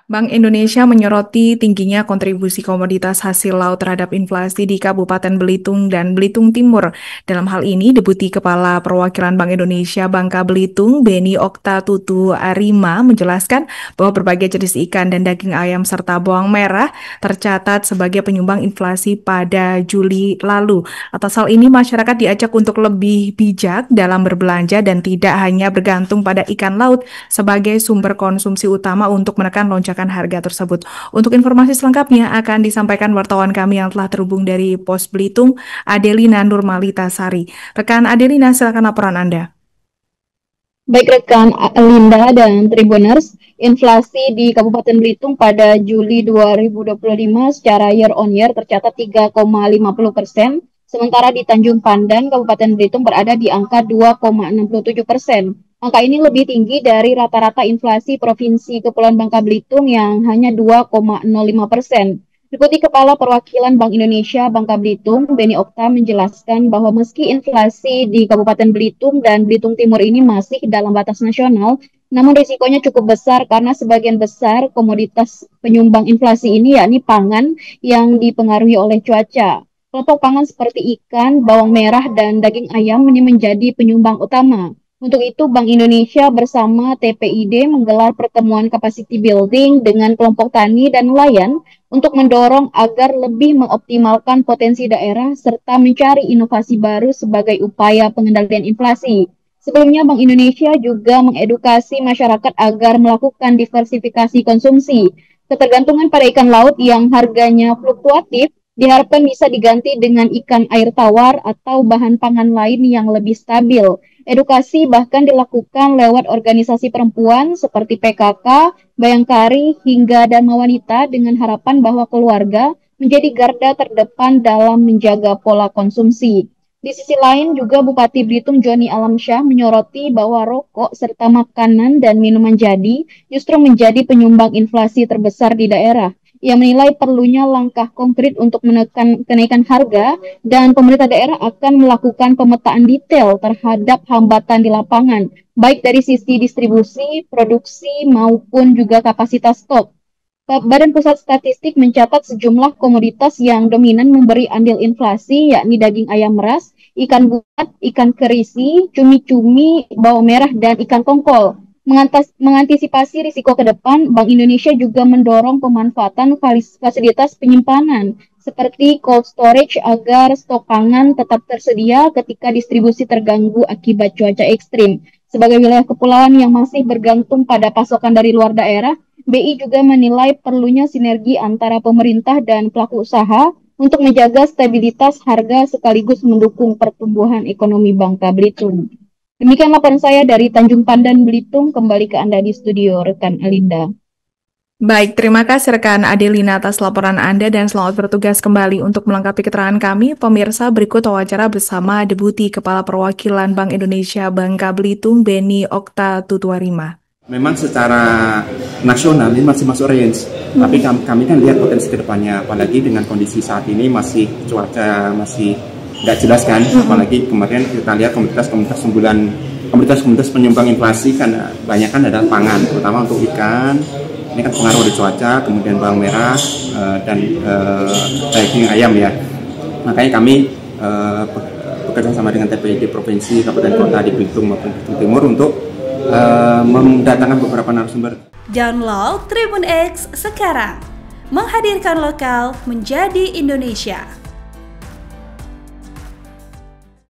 Bank Indonesia menyoroti tingginya kontribusi komoditas hasil laut terhadap inflasi di Kabupaten Belitung dan Belitung Timur. Dalam hal ini, Deputi Kepala Perwakilan Bank Indonesia Bangka Belitung, Beni Okta Tutu Arima, menjelaskan bahwa berbagai jenis ikan dan daging ayam serta bawang merah tercatat sebagai penyumbang inflasi pada Juli lalu. Atas hal ini, masyarakat diajak untuk lebih bijak dalam berbelanja dan tidak hanya bergantung pada ikan laut sebagai sumber konsumsi utama untuk menekan lonjakan harga tersebut. Untuk informasi selengkapnya akan disampaikan wartawan kami yang telah terhubung dari Pos Belitung, Adelina Nurmalita Sari. Rekan Adelina, silakan laporan Anda. Baik rekan Linda dan Tribuners, inflasi di Kabupaten Belitung pada Juli 2025 secara year on year tercatat 3,50%, sementara di Tanjung Pandan, Kabupaten Belitung berada di angka 2,67%. Angka ini lebih tinggi dari rata-rata inflasi Provinsi Kepulauan Bangka Belitung yang hanya 2,05%. Deputi Kepala Perwakilan Bank Indonesia Bangka Belitung, Beni Okta menjelaskan bahwa meski inflasi di Kabupaten Belitung dan Belitung Timur ini masih dalam batas nasional, namun risikonya cukup besar karena sebagian besar komoditas penyumbang inflasi ini yakni pangan yang dipengaruhi oleh cuaca. Kelompok pangan seperti ikan, bawang merah, dan daging ayam ini menjadi penyumbang utama. Untuk itu, Bank Indonesia bersama TPID menggelar pertemuan capacity building dengan kelompok tani dan nelayan untuk mendorong agar lebih mengoptimalkan potensi daerah serta mencari inovasi baru sebagai upaya pengendalian inflasi. Sebelumnya, Bank Indonesia juga mengedukasi masyarakat agar melakukan diversifikasi konsumsi. Ketergantungan pada ikan laut yang harganya fluktuatif diharapkan bisa diganti dengan ikan air tawar atau bahan pangan lain yang lebih stabil. Edukasi bahkan dilakukan lewat organisasi perempuan seperti PKK, Bayangkari, hingga Dharma Wanita dengan harapan bahwa keluarga menjadi garda terdepan dalam menjaga pola konsumsi. Di sisi lain juga Bupati Belitung Joni Alamsyah menyoroti bahwa rokok serta makanan dan minuman jadi justru menjadi penyumbang inflasi terbesar di daerah. Ia menilai perlunya langkah konkret untuk menekan kenaikan harga dan pemerintah daerah akan melakukan pemetaan detail terhadap hambatan di lapangan, baik dari sisi distribusi, produksi, maupun juga kapasitas stok. Badan Pusat Statistik mencatat sejumlah komoditas yang dominan memberi andil inflasi, yakni daging ayam ras, ikan buat, ikan kerisi, cumi-cumi, bawang merah, dan ikan tongkol. Mengantisipasi risiko ke depan, Bank Indonesia juga mendorong pemanfaatan fasilitas penyimpanan seperti cold storage agar stok pangan tetap tersedia ketika distribusi terganggu akibat cuaca ekstrim. Sebagai wilayah kepulauan yang masih bergantung pada pasokan dari luar daerah, BI juga menilai perlunya sinergi antara pemerintah dan pelaku usaha untuk menjaga stabilitas harga sekaligus mendukung pertumbuhan ekonomi Bangka Belitung. Demikian laporan saya dari Tanjung Pandan, Belitung. Kembali ke Anda di studio, rekan Alinda. Baik, terima kasih rekan Adelina atas laporan Anda dan selamat bertugas kembali. Untuk melengkapi keterangan kami, pemirsa berikut wawancara bersama Deputi Kepala Perwakilan Bank Indonesia Bangka Belitung, Beni Okta Tutuarima. Memang secara nasional ini masih masuk range, tapi kami kan lihat potensi ke depannya, apalagi dengan kondisi saat ini masih cuaca masih nggak jelas kan, apalagi kemarin kita lihat komoditas penyumbang inflasi kan banyak kan adalah pangan, terutama untuk ikan. Ini kan pengaruh dari cuaca, kemudian bawang merah dan daging ayam ya. Makanya kami bekerja sama dengan TPID Provinsi, Kabupaten Kota di Belitung maupun Belitung Timur untuk mendatangkan beberapa narasumber. Download Tribun X sekarang, menghadirkan lokal menjadi Indonesia.